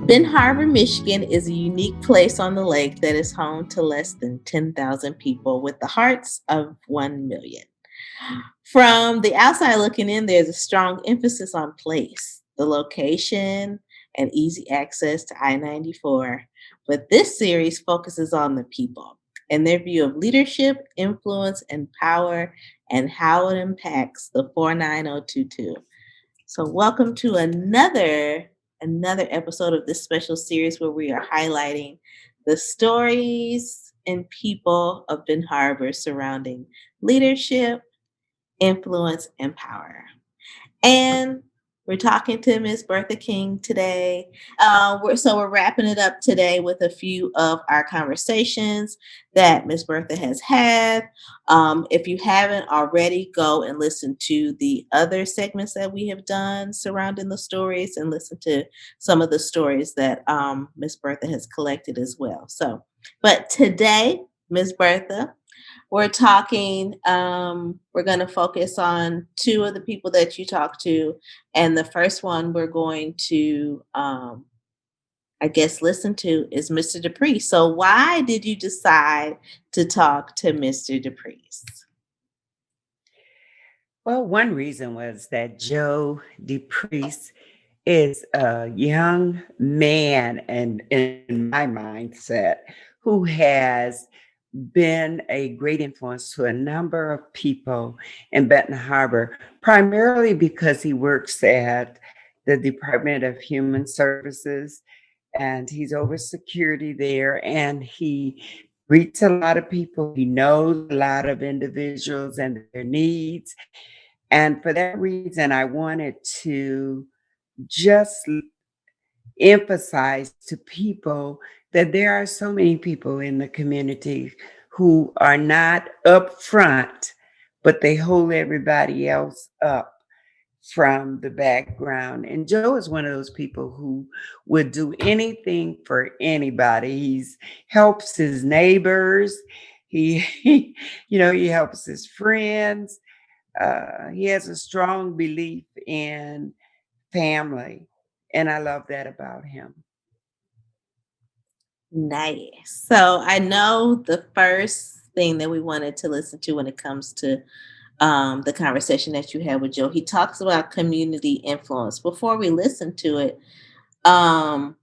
Benton Harbor, Michigan is a unique place on the lake that is home to less than 10,000 people with the hearts of 1 million. From the outside looking in, there's a strong emphasis on place, the location, and easy access to I 94. But this series focuses on the people and their view of leadership, influence, and power, and how it impacts the 49022. So, welcome to another episode of this special series where we are highlighting the stories and people of Benton Harbor surrounding leadership, influence, and power. And we're talking to Miss Bertha King today. We're wrapping it up today with a few of our conversations that Miss Bertha has had. If you haven't already, go and listen to the other segments that we have done surrounding the stories and listen to some of the stories that Miss Bertha has collected as well. But today, Miss Bertha, we're talking, we're going to focus on two of the people that you talked to. And the first one we're going to, listen to is Mr. DePriest. So why did you decide to talk to Mr. DePriest? Well, one reason was that Joe DePriest is a young man, and in my mindset, who has been a great influence to a number of people in Benton Harbor, primarily because he works at the Department of Human Services and he's over security there, and he greets a lot of people. He knows a lot of individuals and their needs. And for that reason, I wanted to just emphasize to people that there are so many people in the community who are not upfront, but they hold everybody else up from the background. And Joe is one of those people who would do anything for anybody. He's helps his neighbors. He helps his friends. He has a strong belief in family, and I love that about him. Nice. So I know the first thing that we wanted to listen to when it comes to the conversation that you had with Joe, he talks about community influence. Before we listen to it, um,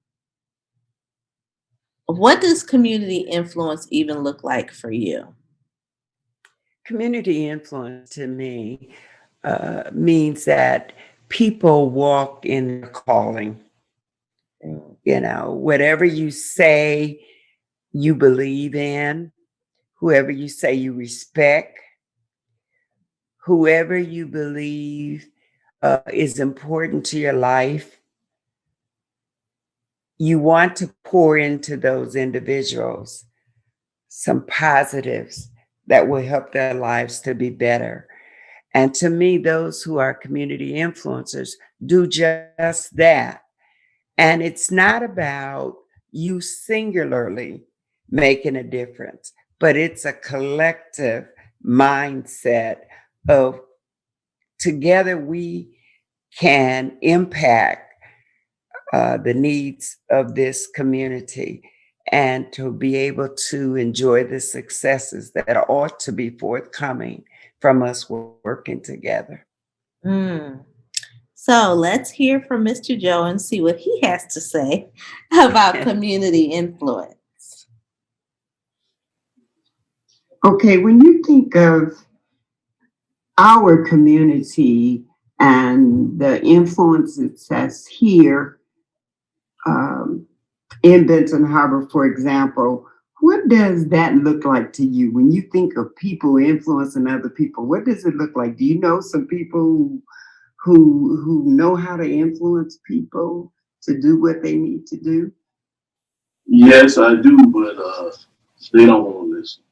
what does community influence even look like for you? Community influence to me means that people walk in their calling. Whatever you say you believe in, whoever you say you respect, whoever you believe is important to your life, you want to pour into those individuals some positives that will help their lives to be better. And to me, those who are community influencers do just that. And it's not about you singularly making a difference, but it's a collective mindset of together we can impact the needs of this community and to be able to enjoy the successes that ought to be forthcoming from us working together. Mm. So let's hear from Mr. Joe and see what he has to say about community influence. Okay, when you think of our community and the influence it has here in Benton Harbor, for example, what does that look like to you when you think of people influencing other people? What does it look like? Do you know some people who know how to influence people to do what they need to do? Yes, I do, but they don't want to listen.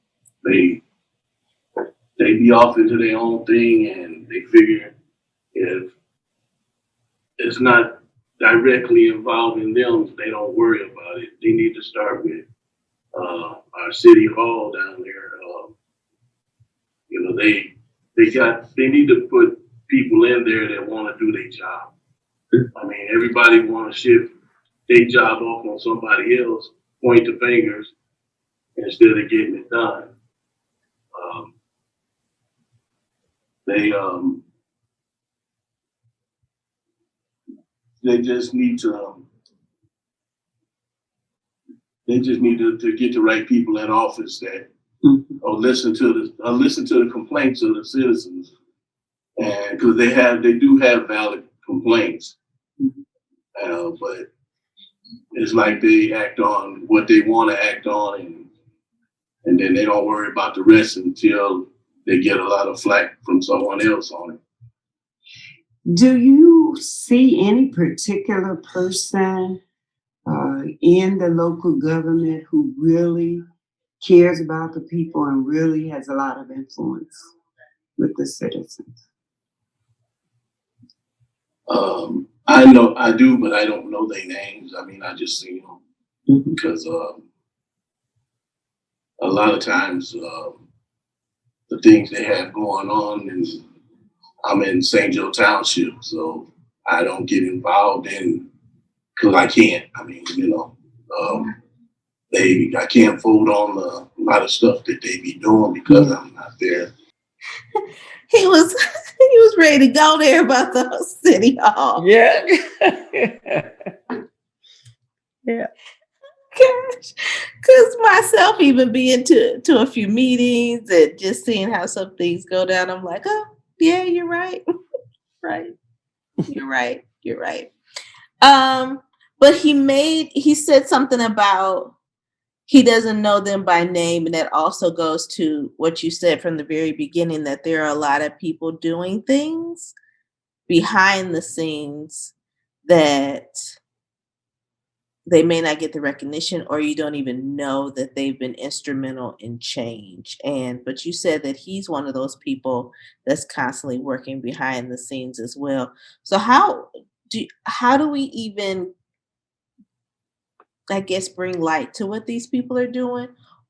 They be off into their own thing, and they figure if it's not directly involving them, they don't worry about it. They need to start with our city hall down there. They need to put people in there that want to do their job. I mean, everybody want to shift their job off on somebody else, point the fingers instead of getting it done. They just need to to get the right people in office that or listen to the complaints of the citizens, and because they do have valid complaints, but it's like they act on what they want to act on, and then they don't worry about the rest until they get a lot of flack from someone else on it. Do you see any particular person in the local government who really cares about the people and really has a lot of influence with the citizens? I know I do, but I don't know their names. I mean, I just see them because a lot of times the things they have going on, and I'm in St. Joe Township, so I don't get involved in because I can't. I mean, I can't vote on a lot of stuff that they be doing because I'm not there. He was ready to go there about the city hall. Yeah. Yeah. Gosh, because myself even being to a few meetings and just seeing how some things go down, I'm like, oh yeah, you're right, right, you're right. But he said something about he doesn't know them by name, and that also goes to what you said from the very beginning, that there are a lot of people doing things behind the scenes that they may not get the recognition, or you don't even know that they've been instrumental in change. But you said that he's one of those people that's constantly working behind the scenes as well. So how do we even, I guess, bring light to what these people are doing?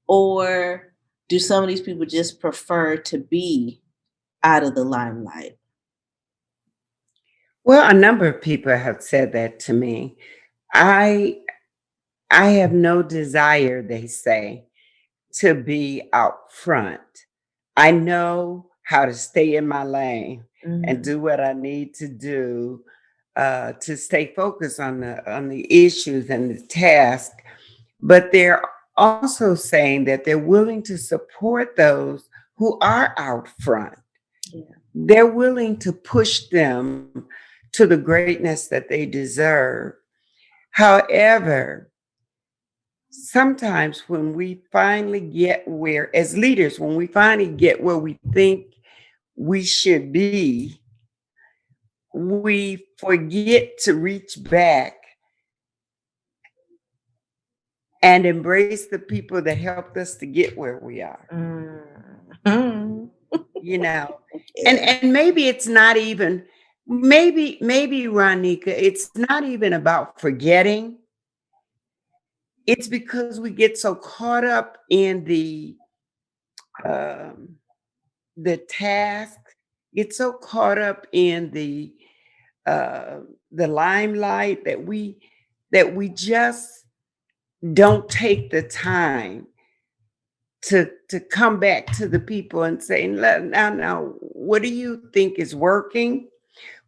Or do some of these people just prefer to be out of the limelight? Well, a number of people have said that to me. I have no desire, they say, to be out front. I know how to stay in my lane and do what I need to do to stay focused on the issues and the task. But they're also saying that they're willing to support those who are out front. Yeah. They're willing to push them to the greatness that they deserve. However, sometimes when we finally get where, as leaders, when we finally get where we think we should be, we forget to reach back and embrace the people that helped us to get where we are. You know, and maybe it's not even, maybe Ronnika, it's not even about forgetting. It's because we get so caught up in the task, get so caught up in the limelight that we just don't take the time to come back to the people and say, now, what do you think is working?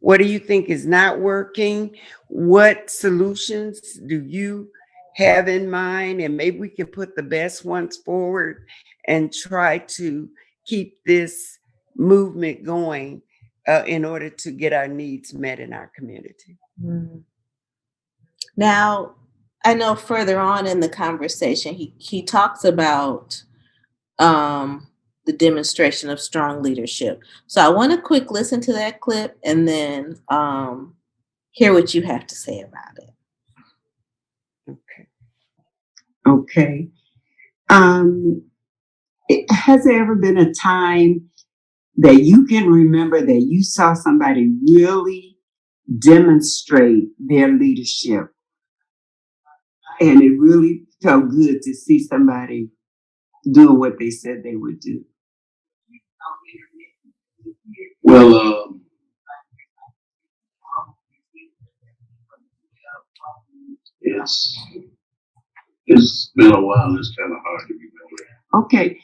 What do you think is not working? What solutions do you have in mind? And maybe we can put the best ones forward and try to keep this movement going in order to get our needs met in our community. Now, I know further on in the conversation, he talks about the demonstration of strong leadership. So I want to quick listen to that clip and then hear what you have to say about it. Okay. Has there ever been a time that you can remember that you saw somebody really demonstrate their leadership, and it really felt good to see somebody doing what they said they would do? Well, it's been a while. It's kind of hard to remember. Okay.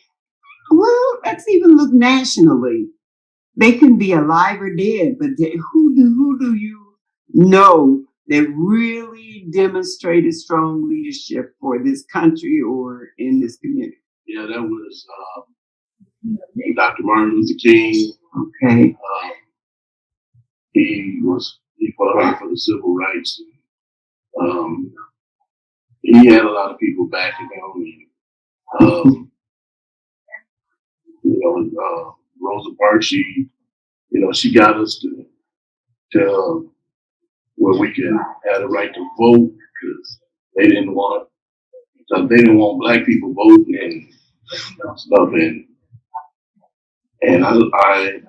Well, let's even look nationally. They can be alive or dead, but who do you know that really demonstrated strong leadership for this country or in this community? Yeah, that was Dr. Martin Luther King. Okay. He fought hard for the civil rights. He had a lot of people backing him. Rosa Parks, she got us to where we can have the right to vote because they didn't want black people voting and stuff. And I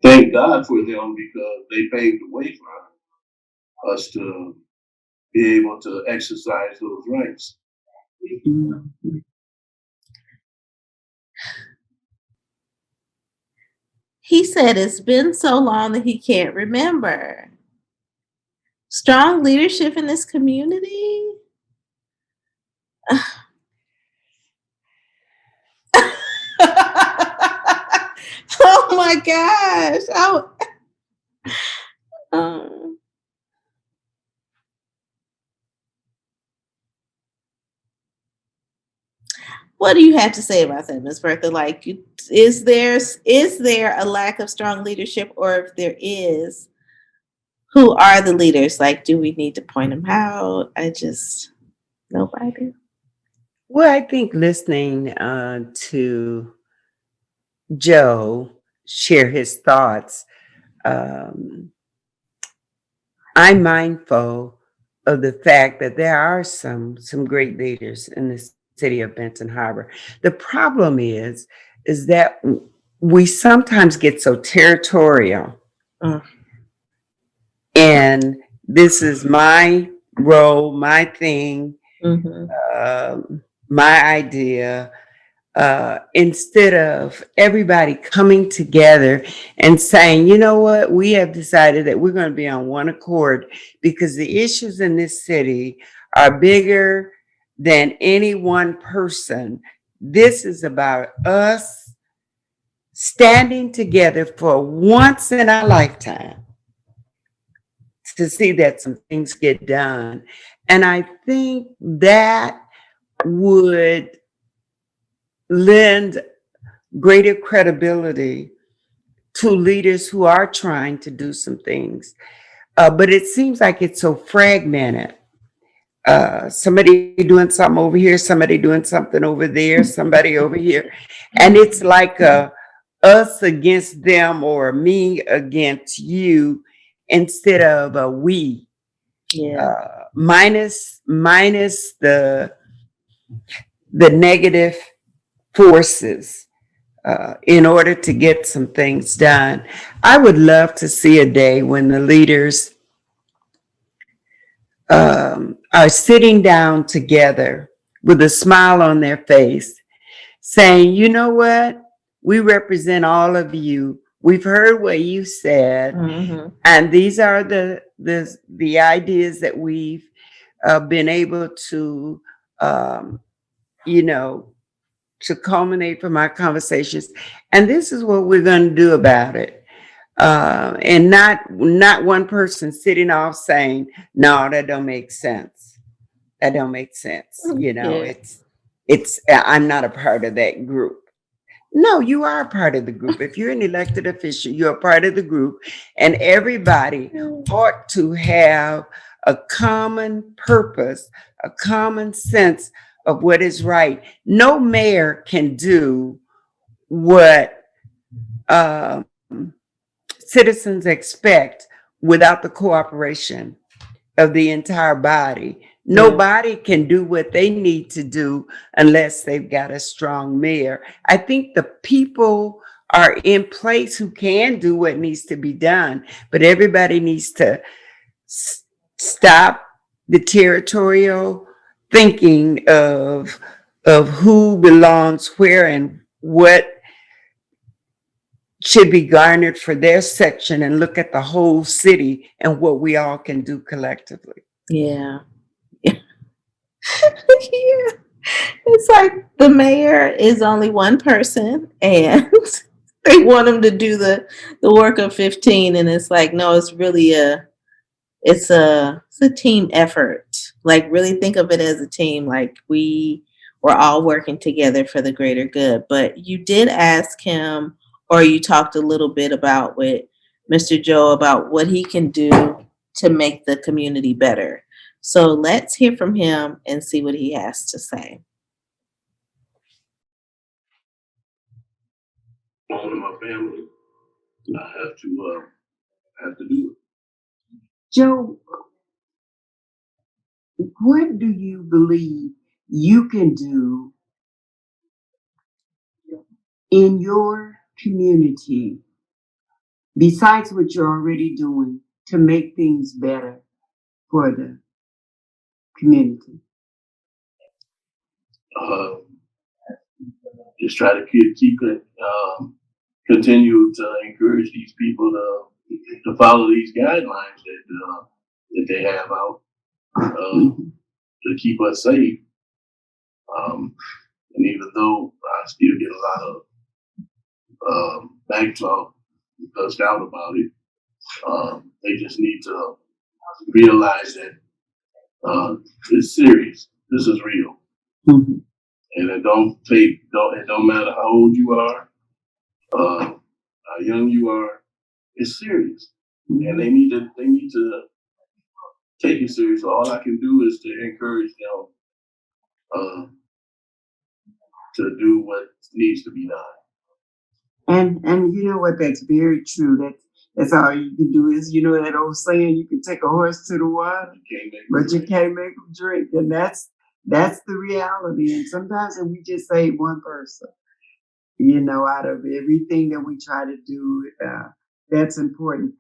thank God for them because they paved the way for us to be able to exercise those rights. He said it's been so long that he can't remember. Strong leadership in this community? Oh my gosh. What do you have to say about that, Ms. Bertha? Like, is there a lack of strong leadership, or if there is, who are the leaders? Like, do we need to point them out? Nobody. Well, I think listening to Joe share his thoughts, I'm mindful of the fact that there are some great leaders in the city of Benton Harbor. The problem is that we sometimes get so territorial. And this is my role, my thing, my idea, instead of everybody coming together and saying, you know what, we have decided that we're going to be on one accord because the issues in this city are bigger than any one person. This is about us standing together for once in our lifetime to see that some things get done. And I think that would lend greater credibility to leaders who are trying to do some things. But it seems like it's so fragmented. Somebody doing something over here, somebody doing something over there, somebody over here. And it's like us against them or me against you instead of a we. Yeah. Minus the negative forces in order to get some things done. I would love to see a day when the leaders are sitting down together with a smile on their face, saying, you know what? We represent all of you. We've heard what you said, and these are the ideas that we've been able to, to culminate from our conversations. And this is what we're going to do about it. And not one person sitting off saying, no, that don't make sense. That don't make sense. It's I'm not a part of that group. No, you are a part of the group. If you're an elected official, you're a part of the group, and everybody ought to have a common purpose, a common sense of what is right. No mayor can do what citizens expect without the cooperation of the entire body. Nobody can do what they need to do unless they've got a strong mayor. I think the people are in place who can do what needs to be done, but everybody needs to stop the territorial thinking of who belongs where and what should be garnered for their section and look at the whole city and what we all can do collectively. Yeah. Yeah. It's like the mayor is only one person and they want him to do the work of 15, and it's like, no, it's really it's a team effort. Like, really think of it as a team. Like, we're all working together for the greater good. But you did ask him, or you talked a little bit about with Mr. Joe about what he can do to make the community better. So let's hear from him and see what he has to say. Owning my family, I have to do it. Joe, what do you believe you can do in your community besides what you're already doing to make things better for the community? Just try to keep it, continue to encourage these people to follow these guidelines that they have out to keep us safe. And even though I still get a lot of back talk, cussed out about it, they just need to realize that it's serious. This is real. Mm-hmm. And it don't matter how old you are, how young you are, it's serious. Mm-hmm. And they need to take it serious. So all I can do is to encourage them to do what needs to be done. And you know what, that's very true. That's all you can do is, you know, that old saying, you can take a horse to the water, but you can't make them drink. And that's the reality. And sometimes if we just save one person, you know, out of everything that we try to do, that's important.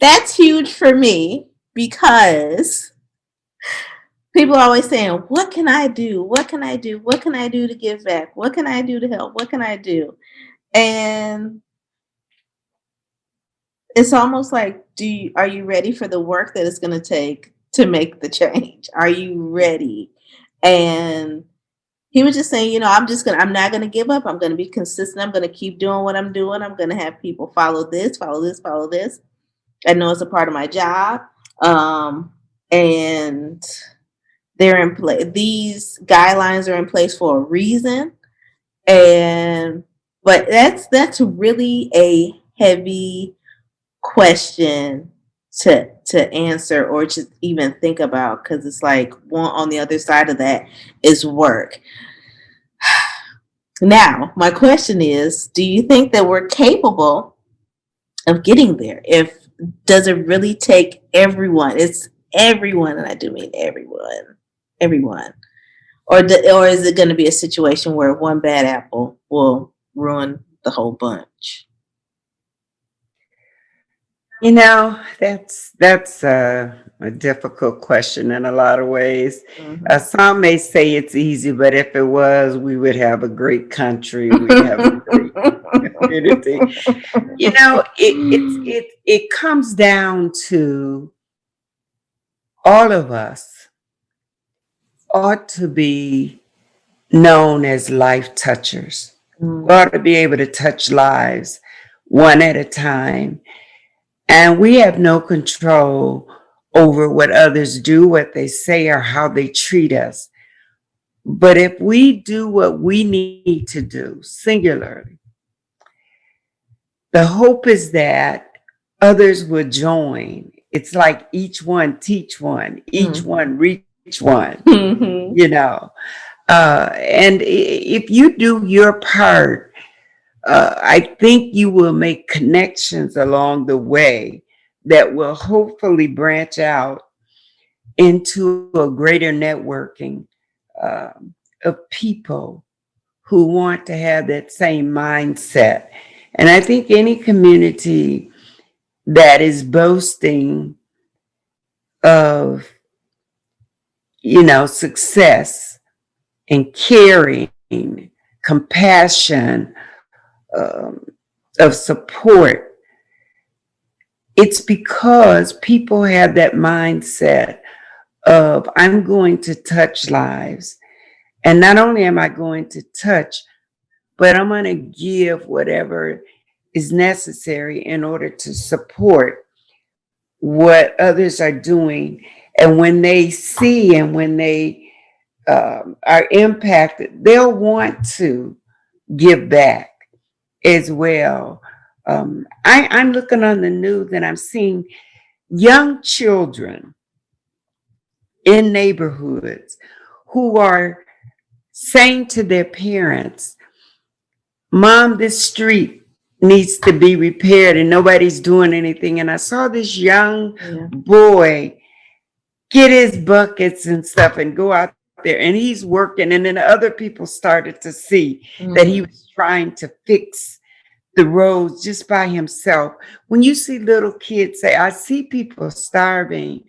That's huge for me because people are always saying, what can I do? What can I do? What can I do to give back? What can I do to help? What can I do? And it's almost like, are you ready for the work that it's going to take to make the change? Are you ready? And he was just saying, you know, I'm not going to give up. I'm going to be consistent. I'm going to keep doing what I'm doing. I'm going to have people follow this, follow this, follow this. I know it's a part of my job. And they're in place. These guidelines are in place for a reason. But that's really a heavy question to answer or just even think about, because it's like, one on the other side of that is work. Now, my question is, do you think that we're capable of getting there? Does it really take everyone? It's everyone, and I do mean everyone. Or is it going to be a situation where one bad apple will ruin the whole bunch? You know, that's a difficult question in a lot of ways. Mm-hmm. Some may say it's easy, but if it was, we would have a great country. We'd have a great community. You know, it comes down to all of us ought to be known as life touchers. Mm-hmm. We ought to be able to touch lives one at a time. And we have no control over what others do, what they say, or how they treat us. But if we do what we need to do singularly, the hope is that others will join. It's like each one teach one, each one reach one, you know. And if you do your part, I think you will make connections along the way that will hopefully branch out into a greater networking of people who want to have that same mindset. And I think any community that is boasting of, you know, success and caring, compassion, of support, it's because people have that mindset of I'm going to touch lives. And not only am I going to touch, but I'm going to give whatever is necessary in order to support what others are doing. And when they see and when they are impacted, they'll want to give back as well. I'm looking on the news and I'm seeing young children in neighborhoods who are saying to their parents, Mom, this street needs to be repaired and nobody's doing anything. And I saw this young boy get his buckets and stuff and go out there and he's working. And then other people started to see that he was trying to fix the roads just by himself. When you see little kids say, I see people starving,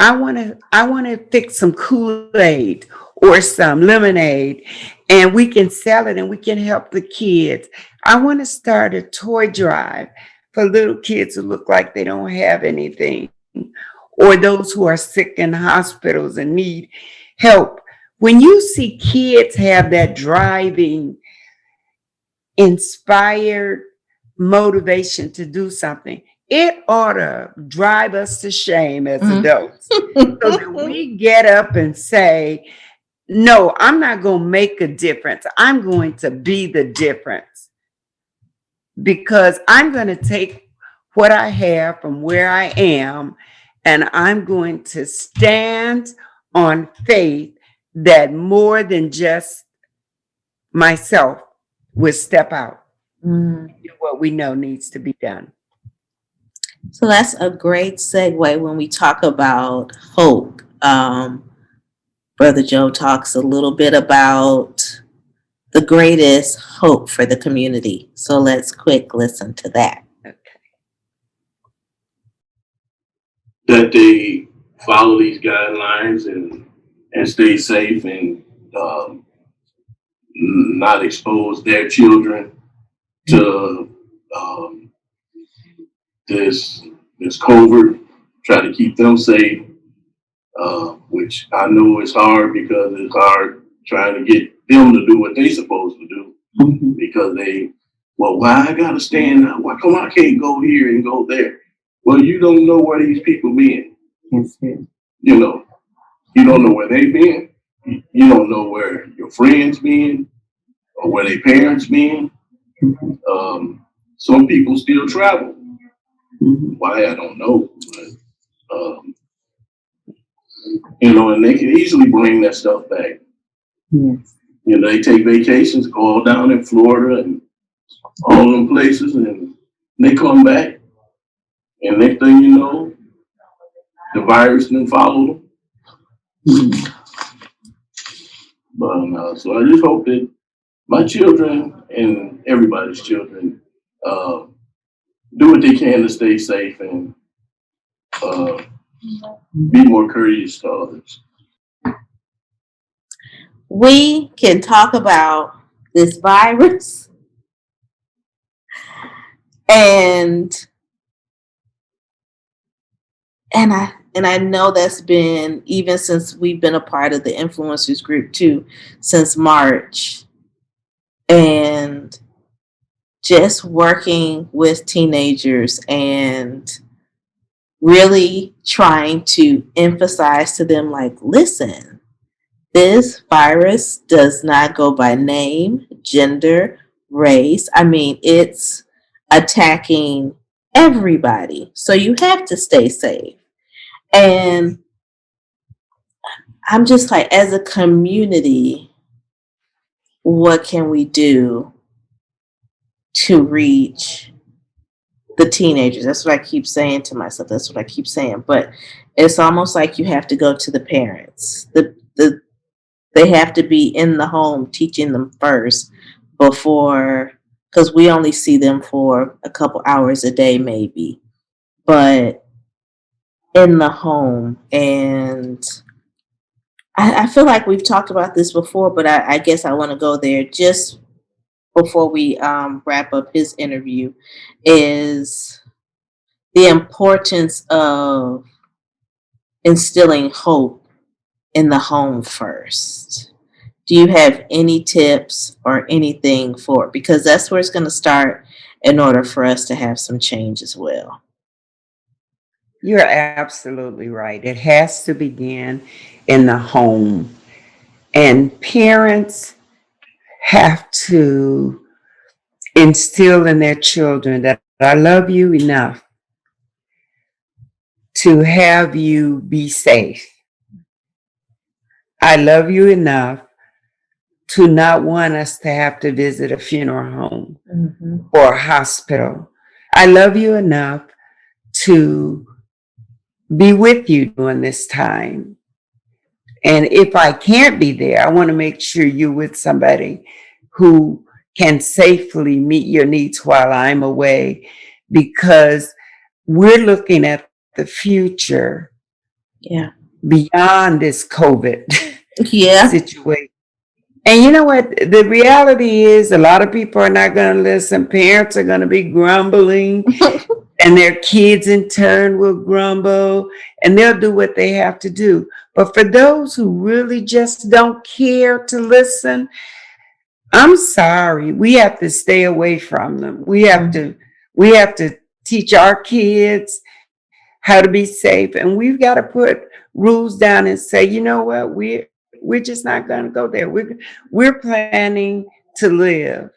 I want to fix some Kool-Aid or some lemonade and we can sell it and we can help the kids. I want to start a toy drive for little kids who look like they don't have anything or those who are sick in hospitals and need help. When you see kids have that driving, inspired motivation to do something, it ought to drive us to shame as adults. So that we get up and say, no, I'm not going to make a difference. I'm going to be the difference because I'm going to take what I have from where I am and I'm going to stand on faith that more than just myself will step out and do what we know needs to be done. So that's a great segue when we talk about hope. Brother Joe talks a little bit about the greatest hope for the community. So let's quick listen to that. That they follow these guidelines and stay safe and not expose their children to this covert, try to keep them safe, which I know is hard because it's hard trying to get them to do what they're supposed to do because why I gotta stand out? Why come I can't go here and go there? Well, you don't know where these people been. You know, you don't know where they've been. You don't know where your friends been or where their parents been. Some people still travel. Why, I don't know. But, and they can easily bring that stuff back. They take vacations, go all down in Florida and all them places, and they come back. And next thing you know, the virus didn't follow them. But so I just hope that my children and everybody's children do what they can to stay safe and be more courteous to others. We can talk about this virus and I know that's been, even since we've been a part of the influencers group too, since March, and just working with teenagers and really trying to emphasize to them, like, listen, this virus does not go by name, gender, race. I mean, it's attacking everybody. So you have to stay safe. And I'm just like, as a community, what can we do to reach the teenagers? That's what I keep saying to myself. That's what I keep saying. But it's almost like you have to go to the parents. They have to be in the home teaching them first before, because we only see them for a couple hours a day maybe. But in the home. And I feel like we've talked about this before, but I guess I want to go there just before we wrap up his interview, is the importance of instilling hope in the home first. Do you have any tips or anything for, because that's where it's going to start in order for us to have some change as well? You're absolutely right. It has to begin in the home. And parents have to instill in their children that I love you enough to have you be safe. I love you enough to not want us to have to visit a funeral home or a hospital. I love you enough to be with you during this time. And if I can't be there, I want to make sure you're with somebody who can safely meet your needs while I'm away, because we're looking at the future beyond this COVID situation. And you know what? The reality is a lot of people are not going to listen. Parents are going to be grumbling and their kids in turn will grumble and they'll do what they have to do. But for those who really just don't care to listen, I'm sorry. We have to stay away from them. We have to teach our kids how to be safe. And we've got to put rules down and say, you know what? We're just not going to go there. We're planning to live,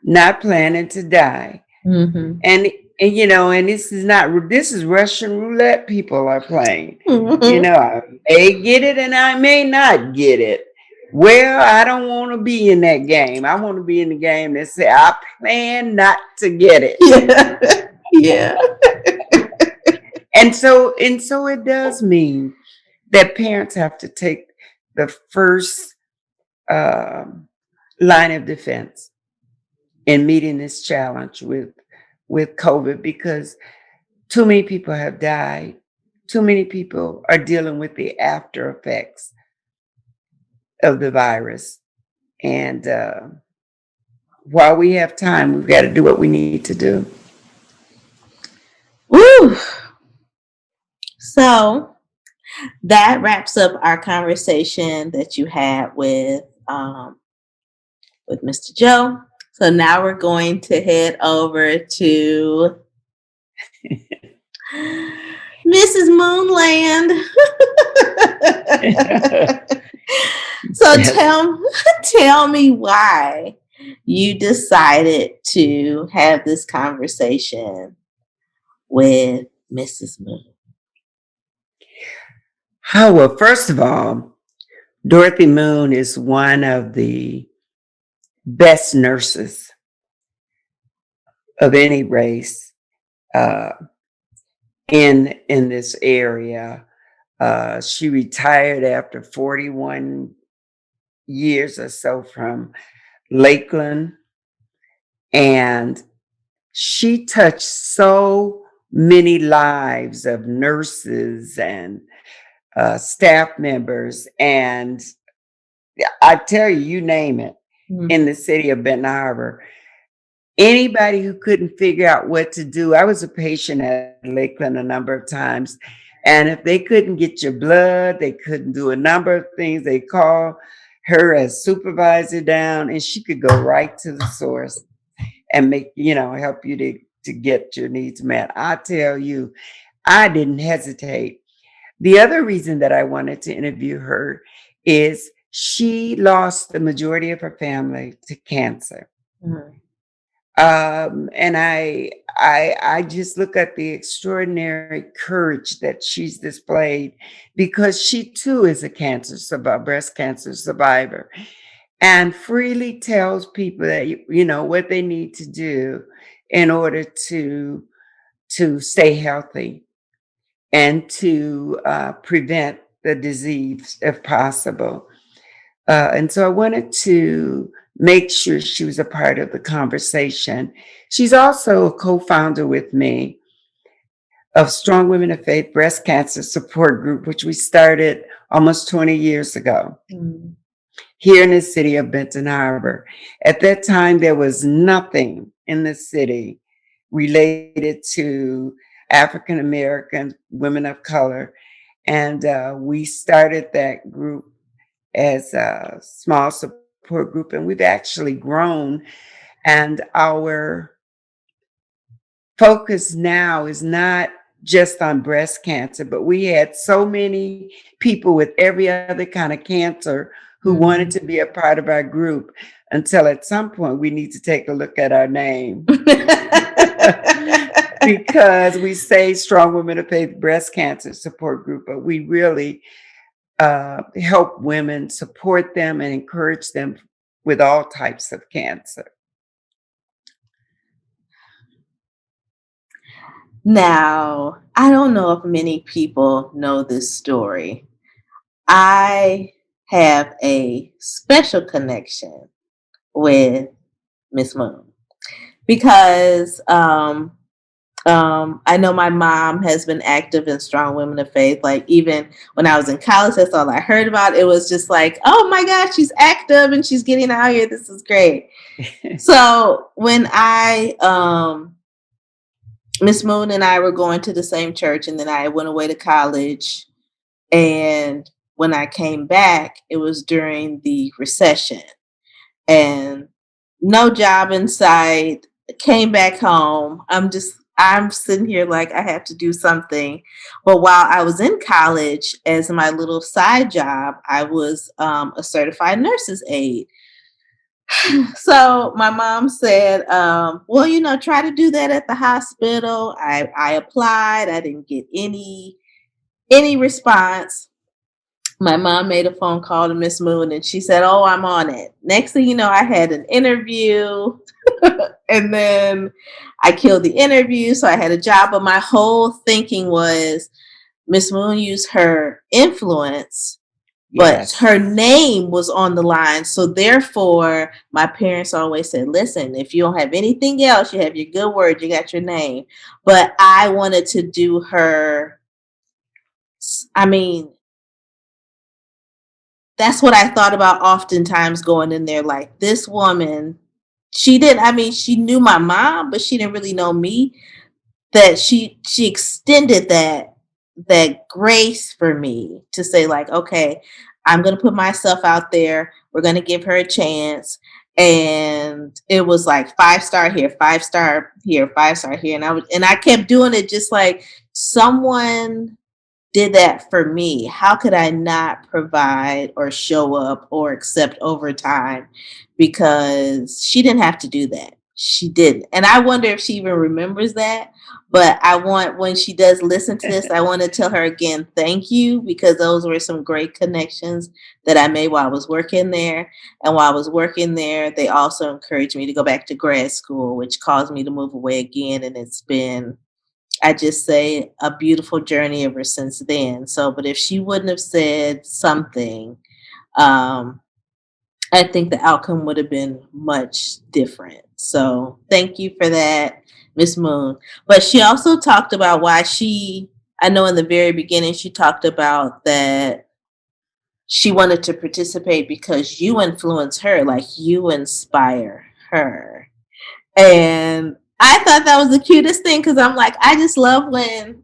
not planning to die. And you know, and this is Russian roulette people are playing. You know, I may get it and I may not get it. Well, I don't want to be in that game. I want to be in the game that say I plan not to get it. Yeah. And so it does mean that parents have to take the first line of defense in meeting this challenge with COVID, because too many people have died. Too many people are dealing with the after effects of the virus. And while we have time, we've got to do what we need to do. Woo! So that wraps up our conversation that you had with Mr. Joe. So now we're going to head over to Mrs. Moonland. So tell me why you decided to have this conversation with Mrs. Moon. Oh, well, first of all, Dorothy Moon is one of the best nurses of any race in this area. She retired after 41 years or so from Lakeland, and she touched so many lives of nurses and staff members, and I tell you, you name it, in the city of Benton Harbor. Anybody who couldn't figure out what to do. I was a patient at Lakeland a number of times, and if they couldn't get your blood, they couldn't do a number of things. They call her as supervisor down, and she could go right to the source and help you to get your needs met. I tell you, I didn't hesitate. The other reason that I wanted to interview her is she lost the majority of her family to cancer. And I just look at the extraordinary courage that she's displayed, because she too is a breast cancer survivor, and freely tells people that, what they need to do in order to stay healthy and to prevent the disease if possible. And so I wanted to make sure she was a part of the conversation. She's also a co-founder with me of Strong Women of Faith Breast Cancer Support Group, which we started almost 20 years ago here in the city of Benton Harbor. At that time, there was nothing in the city related to African American women of color. And we started that group as a small support group, and we've actually grown. And our focus now is not just on breast cancer, but we had so many people with every other kind of cancer who wanted to be a part of our group, until at some point we need to take a look at our name. Because we say Strong Women of Faith Breast Cancer Support Group, but we really help women, support them, and encourage them with all types of cancer. Now, I don't know if many people know this story. I have a special connection with Miss Moon because I know my mom has been active in Strong Women of Faith. Like, even when I was in college, that's all I heard about. It was just like, oh my gosh, she's active and she's getting out here. This is great. So when Miss Moon and I were going to the same church, and then I went away to college. And when I came back, it was during the recession and no job in sight. Came back home. I'm sitting here like I have to do something. But while I was in college, as my little side job, I was a certified nurse's aide. So my mom said, well, try to do that at the hospital. I applied. I didn't get any response. My mom made a phone call to Miss Moon and she said, oh, I'm on it. Next thing you know, I had an interview and then I killed the interview. So I had a job, but my whole thinking was Miss Moon used her influence, but her name was on the line. So therefore, my parents always said, listen, if you don't have anything else, you have your good word, you got your name. But I wanted to do her. That's what I thought about oftentimes going in there. Like, this woman, she knew my mom, but she didn't really know me. That she extended that grace for me to say, like, okay, I'm going to put myself out there. We're going to give her a chance. And it was like 5-star here, 5-star here, 5-star here. And I kept doing it, just like someone did that for me. How could I not provide or show up or accept overtime? Because she didn't have to do that. She didn't. And I wonder if she even remembers that. But when she does listen to this, I want to tell her again, thank you, because those were some great connections that I made while I was working there. And while I was working there, they also encouraged me to go back to grad school, which caused me to move away again. And it's been, I just say, a beautiful journey ever since then. So, but if she wouldn't have said something, I think the outcome would have been much different. So thank you for that, Miss Moon. But she also talked about why I know in the very beginning, she talked about that she wanted to participate because you influence her, like you inspire her. And I thought that was the cutest thing, because I'm like, I just love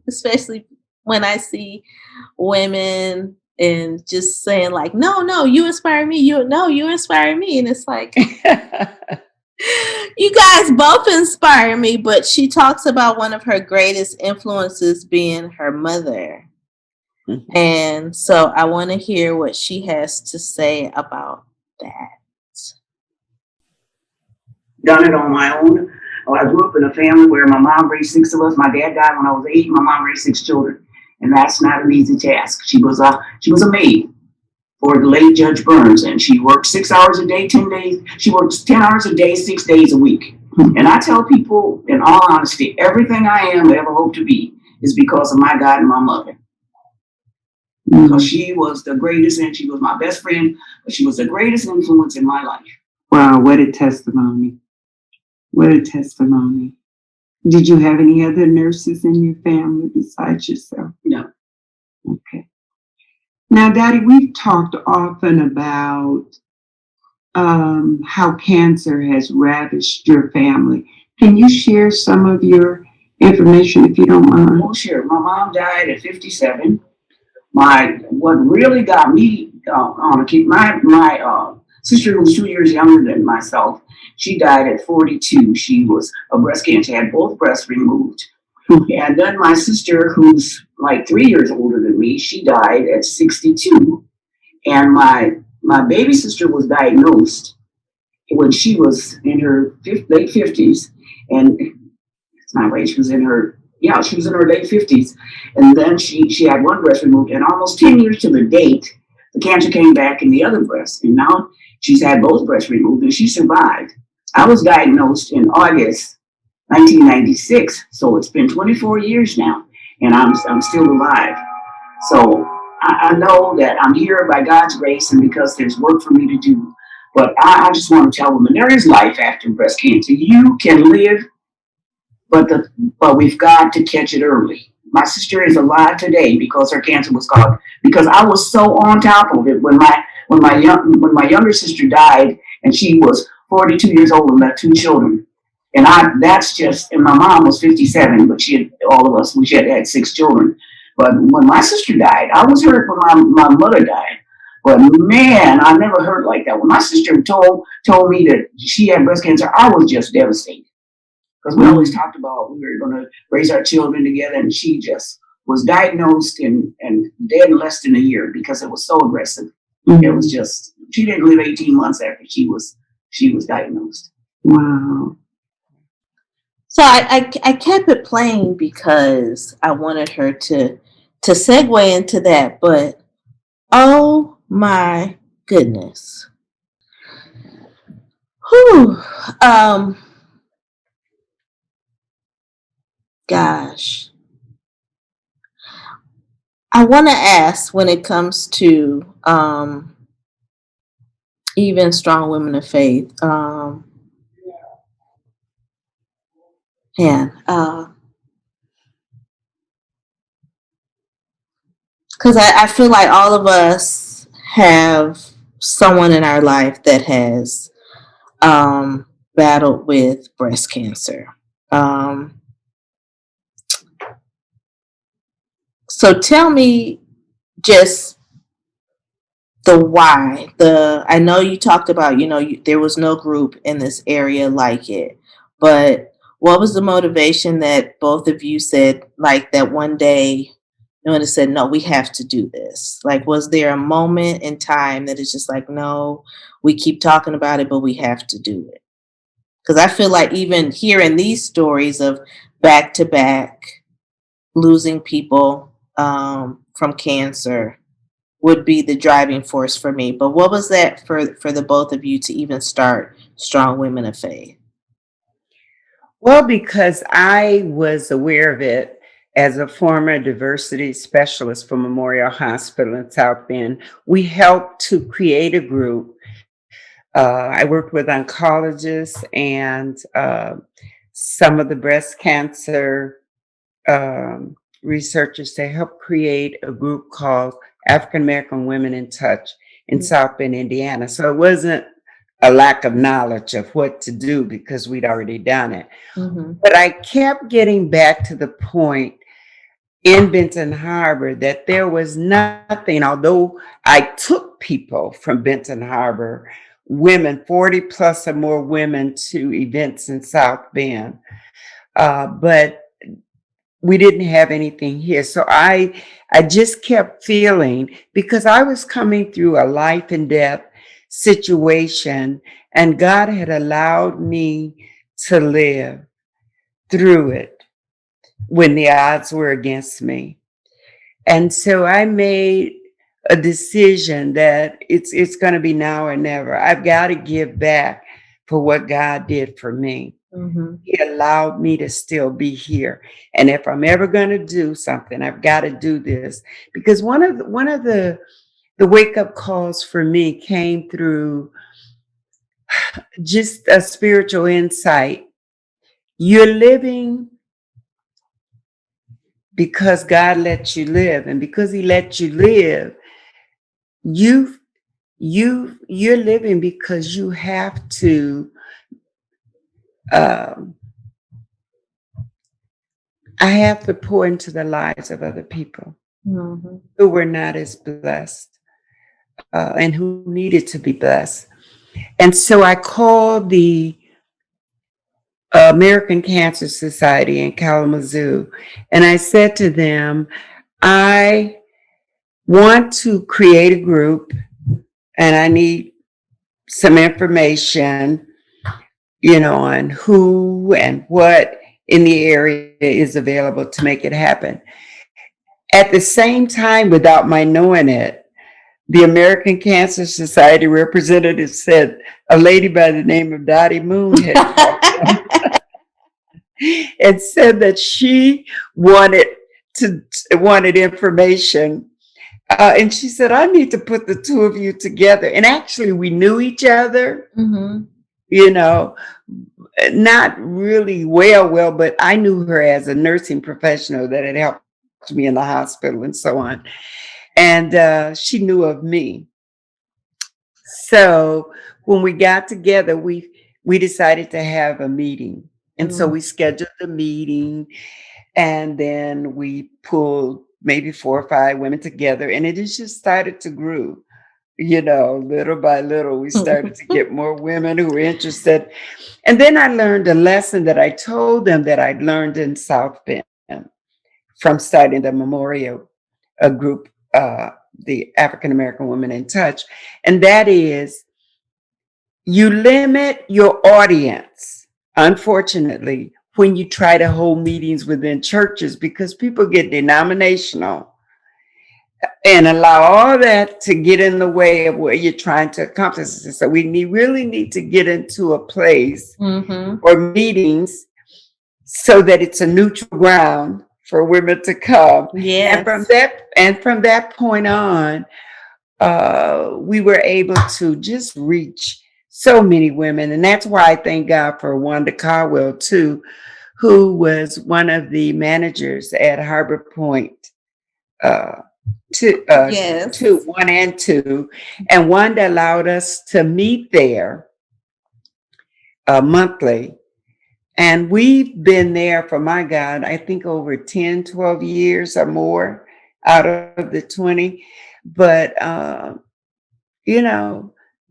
especially when I see women and just saying like, no, you inspire me. You inspire me. And it's like, you guys both inspire me. But she talks about one of her greatest influences being her mother. Mm-hmm. And so I want to hear what she has to say about that. Done it on my own. I grew up in a family where my mom raised 6 of us. My dad died when I was 8. My mom raised 6 children, and that's not an easy task. She was a maid for the late Judge Burns, and she worked 6 hours a day, 10 days. She works 10 hours a day, 6 days a week. And I tell people, in all honesty, everything I am ever hope to be is because of my God and my mother. Because she was the greatest, and she was my best friend, but she was the greatest influence in my life. Wow, what a testimony. What a testimony. Did you have any other nurses in your family besides yourself? No. Okay. Now, Dotty, we've talked often about how cancer has ravished your family. Can you share some of your information if you don't mind? Oh, sure. My mom died at 57 what really got me on a kick, my sister, who was 2 years younger than myself, she died at 42. She was a breast cancer, had both breasts removed. And then my sister, who's like 3 years older than me, she died at 62. And my baby sister was diagnosed when she was in her late 50s. And it's not right, she was in her late 50s. And then she had one breast removed, and almost 10 years to the date, the cancer came back in the other breast. And now she's had both breasts removed and she survived. I was diagnosed in August 1996, so it's been 24 years now, and I'm still alive. So I know that I'm here by God's grace and because there's work for me to do. But I just want to tell women there is life after breast cancer. You can live, but we've got to catch it early. My sister is alive today because her cancer was caught. Because I was so on top of it when my younger sister died, and she was 42 years old and left two children. And my mom was 57, but we had 6 children. But when my sister died, I was hurt when my mother died. But man, I never heard like that. When my sister told me that she had breast cancer, I was just devastated. Because we always talked about we were going to raise our children together, and she just was diagnosed and dead in less than a year because it was so aggressive. Mm-hmm. It was just, she didn't live 18 months after she was diagnosed. Wow. So I kept it playing because I wanted her to segue into that, but oh my goodness. Whew. Gosh. I want to ask, when it comes to even strong women of faith, because I feel like all of us have someone in our life that has battled with breast cancer. So tell me just the why. I know you talked about, there was no group in this area like it, but what was the motivation that both of you said, like, that one day you would have said, no, we have to do this? Like, was there a moment in time that it's just like, no, we keep talking about it, but we have to do it? Because I feel like even hearing these stories of back to back losing people from cancer would be the driving force for me. But what was that for the both of you to even start Strong Women of Faith? Well, because I was aware of it as a former diversity specialist for Memorial Hospital in South Bend. We helped to create a group. I worked with oncologists and some of the breast cancer researchers to help create a group called African American Women in Touch in South Bend, Indiana. So it wasn't a lack of knowledge of what to do because we'd already done it. Mm-hmm. But I kept getting back to the point in Benton Harbor that there was nothing, although I took people from Benton Harbor, women, 40 plus or more women, to events in South Bend. But we didn't have anything here. So I just kept feeling, because I was coming through a life and death situation, and God had allowed me to live through it when the odds were against me. And so I made a decision that it's going to be now or never. I've got to give back for what God did for me. Mm-hmm. He allowed me to still be here. And if I'm ever going to do something, I've got to do this. Because one of the wake-up calls for me came through just a spiritual insight. You're living because God let you live. And because he let you live, you're living because you have to I have to pour into the lives of other people. who were not as blessed and who needed to be blessed. And so I called the American Cancer Society in Kalamazoo, and I said to them, I want to create a group and I need some information, on who and what in the area is available to make it happen. At the same time, without my knowing it, the American Cancer Society representative said a lady by the name of Dotty Moon had called and said that she wanted information. And she said, I need to put the two of you together. And actually, we knew each other, not really well, but I knew her as a nursing professional that had helped me in the hospital and so on. And she knew of me. So when we got together, we decided to have a meeting. And so we scheduled the meeting, and then we pulled maybe 4 or 5 women together, and it just started to grow. Little by little, we started to get more women who were interested. And then I learned a lesson that I told them that I'd learned in South Bend from starting the memorial group, the African American Women in Touch. And that is, you limit your audience, unfortunately, when you try to hold meetings within churches, because people get denominational and allow all that to get in the way of what you're trying to accomplish. So we really need to get into a place or meetings so that it's a neutral ground for women to come. Yes. And from that point on, we were able to just reach so many women. And that's why I thank God for Wanda Caldwell too, who was one of the managers at Harbor Point, 1 and 2. And Wanda allowed us to meet there monthly. And we've been there for, my God, I think over 10, 12 years or more out of the 20. But,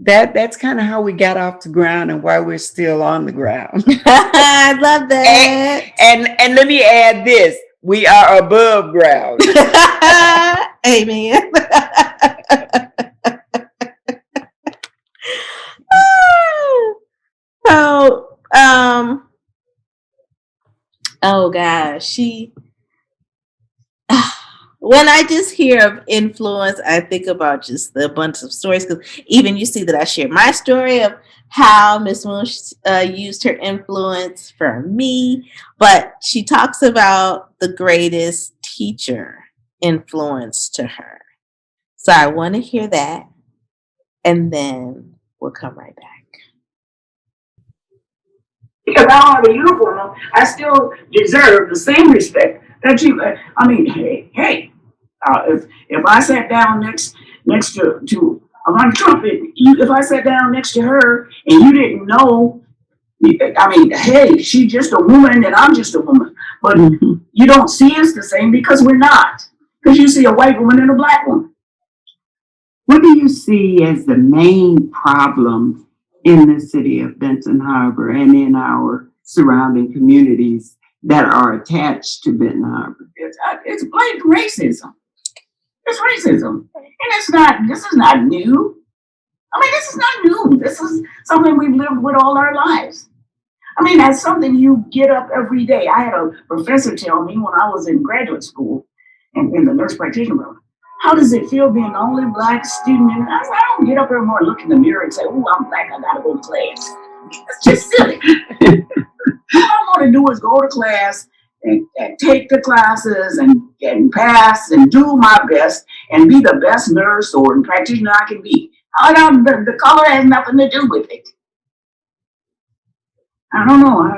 that's kind of how we got off the ground and why we're still on the ground. I love that. And let me add this. We are above ground. Amen. So, oh gosh, when I just hear of influence, I think about just the bunch of stories, because even you see that I share my story of how Miss Moon used her influence for me, but she talks about the greatest teacher influence to her. So I want to hear that, and then we'll come right back. Because I don't have a uniform on, I still deserve the same respect that you. I mean, hey. If I sat down next to Ronnika Trump, if I sat down next to her and you didn't know, I mean, hey, she's just a woman and I'm just a woman, but you don't see us the same because we're not. Because you see a white woman and a black woman. What do you see as the main problem in the city of Benton Harbor and in our surrounding communities that are attached to Benton Harbor? It's blatant racism. It's racism. And this is not new. I mean, this is not new. This is something we've lived with all our lives. I mean, that's something you get up every day. I had a professor tell me when I was in graduate school and in the nurse practitioner room, how does it feel being the only black student? And I said, I don't get up every morning, look in the mirror and say, oh, I'm black, I gotta go to class. It's just silly. All I want to do is go to class and take the classes and pass and do my best and be the best nurse or practitioner I can be. The color has nothing to do with it. I don't know.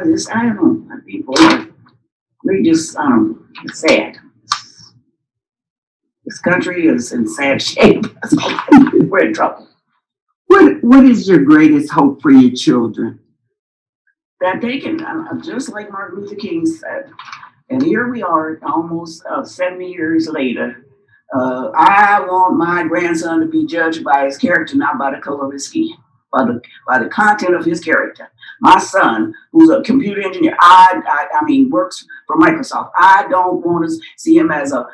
People, it's sad. This country is in sad shape. We're in trouble. What is your greatest hope for your children? That they can, just like Martin Luther King said, and here we are almost 70 years later, I want my grandson to be judged by his character, not by the color of his skin, by the content of his character. My son, who's a computer engineer, I mean, works for Microsoft. I don't want to see him as a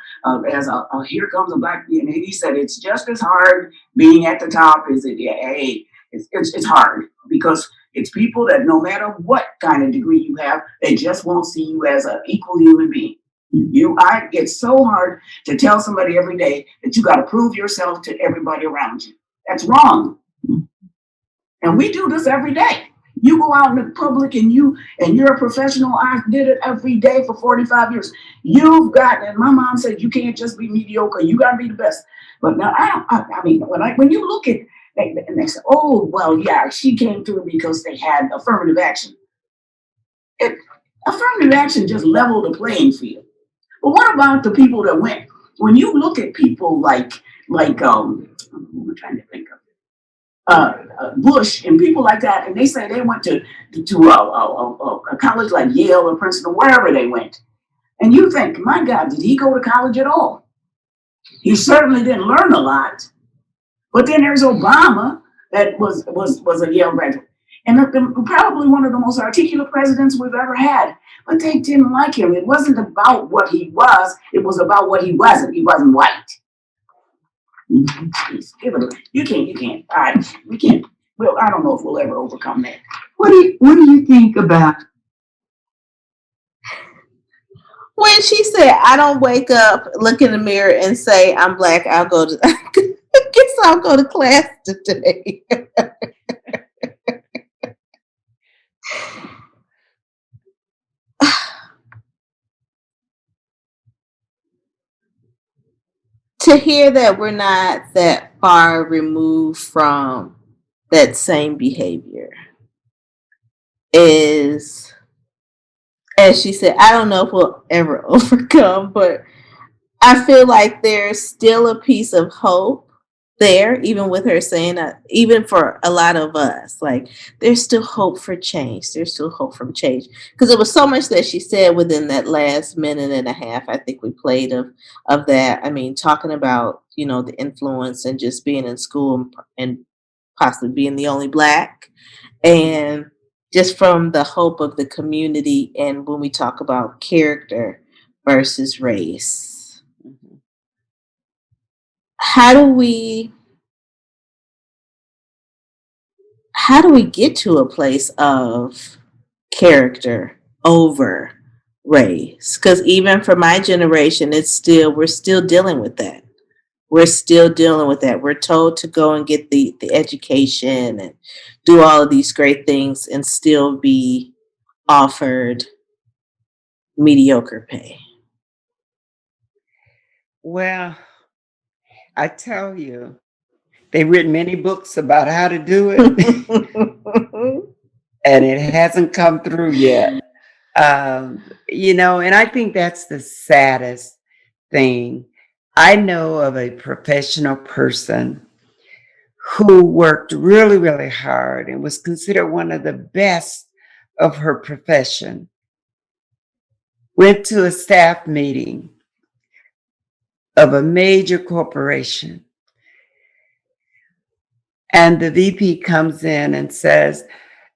here comes a black man. And he said it's just as hard being at the top as it. Hey, it's hard because it's people that no matter what kind of degree you have, they just won't see you as an equal human being. It's so hard to tell somebody every day that you got to prove yourself to everybody around you. That's wrong. And we do this every day. You go out in the public and you're a professional. I did it every day for 45 years. And my mom said, you can't just be mediocre. You got to be the best. But now when you look at, and they say, oh, well, yeah, she came through because they had affirmative action. Affirmative action just leveled the playing field. But what about the people that went? When you look at people like we're trying to think of Bush and people like that, and they say they went to a college like Yale or Princeton, wherever they went, and you think, my God, did he go to college at all? He certainly didn't learn a lot. But then there's Obama that was a Yale graduate, and probably one of the most articulate presidents we've ever had. But they didn't like him. It wasn't about what he was. It was about what he wasn't. He wasn't white. You can't. We can't. Well, I don't know if we'll ever overcome that. What do you think about when she said, I don't wake up, look in the mirror and say, I'm black, I'll go to, I guess I'll go to class today. To hear that we're not that far removed from that same behavior is, as she said, I don't know if we'll ever overcome, but I feel like there's still a piece of hope there, even with her saying that, even for a lot of us, like there's still hope for change. There's still hope for change because there was so much that she said within that last minute and a half. I think we played of that. I mean, talking about the influence and just being in school and possibly being the only black, and just from the hope of the community. And when we talk about character versus race. How do we get to a place of character over race? Because even for my generation, we're still dealing with that. We're still dealing with that. We're told to go and get the education and do all of these great things and still be offered mediocre pay. Well, I tell you, they've written many books about how to do it, and it hasn't come through yet. And I think that's the saddest thing. I know of a professional person who worked really, really hard and was considered one of the best of her profession. Went to a staff meeting of a major corporation. And the VP comes in and says,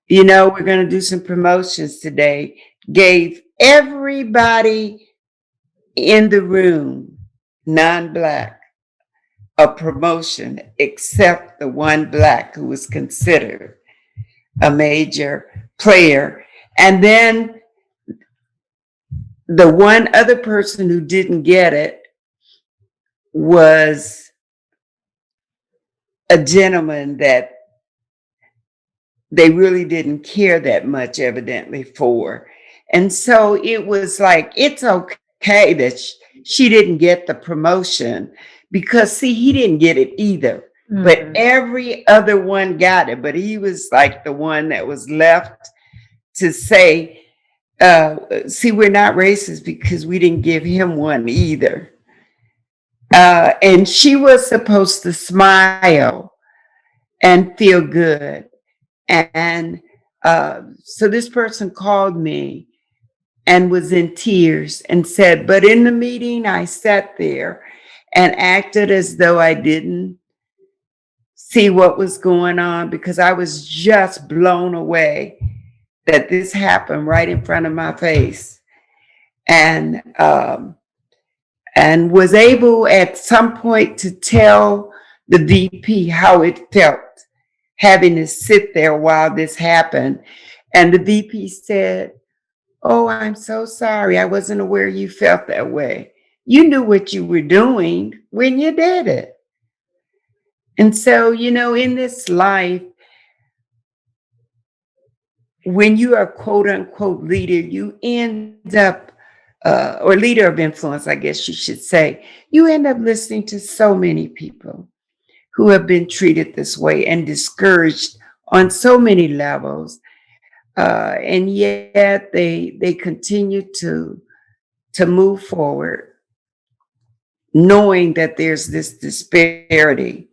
we're going to do some promotions today. Gave everybody in the room, non-black, a promotion except the one black who was considered a major player. And then the one other person who didn't get it was a gentleman that they really didn't care that much, evidently, for. And so it was like, it's okay that she didn't get the promotion because, see, he didn't get it either. Mm-hmm. But every other one got it. But he was like the one that was left to say, see, we're not racist because we didn't give him one either. And she was supposed to smile and feel good. And so this person called me and was in tears and said, but in the meeting, I sat there and acted as though I didn't see what was going on, because I was just blown away that this happened right in front of my face. And was able at some point to tell the VP how it felt having to sit there while this happened. And the VP said, "Oh, I'm so sorry. I wasn't aware you felt that way. You knew what you were doing when you did it." And so, in this life, when you are quote unquote leader, you end up, or leader of influence, I guess you should say, you end up listening to so many people who have been treated this way and discouraged on so many levels. And yet they continue to move forward, knowing that there's this disparity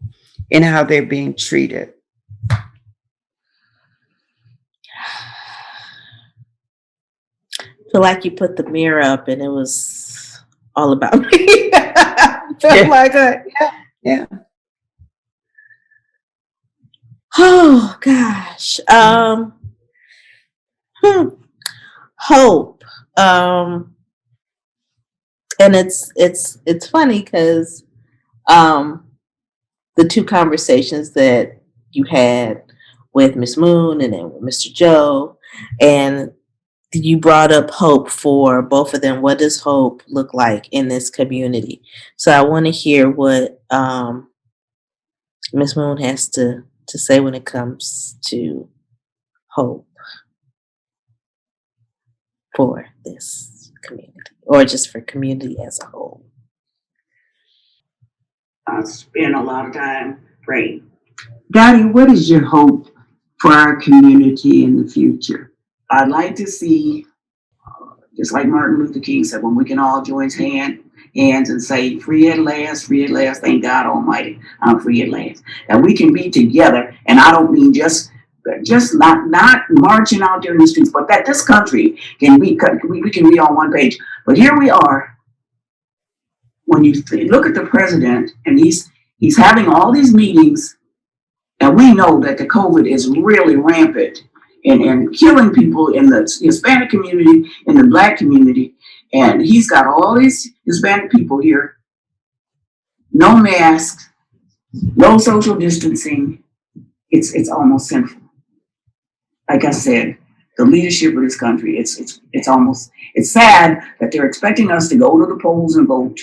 in how they're being treated. I feel like you put the mirror up and it was all about me. Felt like that. Yeah. Oh gosh. Hope. And it's funny because the two conversations that you had with Miss Moon and then with Mr. Joe, and you brought up hope for both of them. What does hope look like in this community? So I want to hear what Miss Moon has to say when it comes to hope for this community, or just for community as a whole. I spend a lot of time praying. Dotty, what is your hope for our community in the future? I'd like to see, just like Martin Luther King said, when we can all join hands and say, free at last, thank God Almighty, I'm free at last. That we can be together, and I don't mean just not marching out there in the streets, but that this country can be, we can be on one page. But here we are. When you look at the president, and he's having all these meetings, and we know that the COVID is really rampant and killing people in the Hispanic community, in the Black community, and he's got all these Hispanic people here, no masks, no social distancing. It's almost sinful. Like I said, the leadership of this country, it's sad that they're expecting us to go to the polls and vote.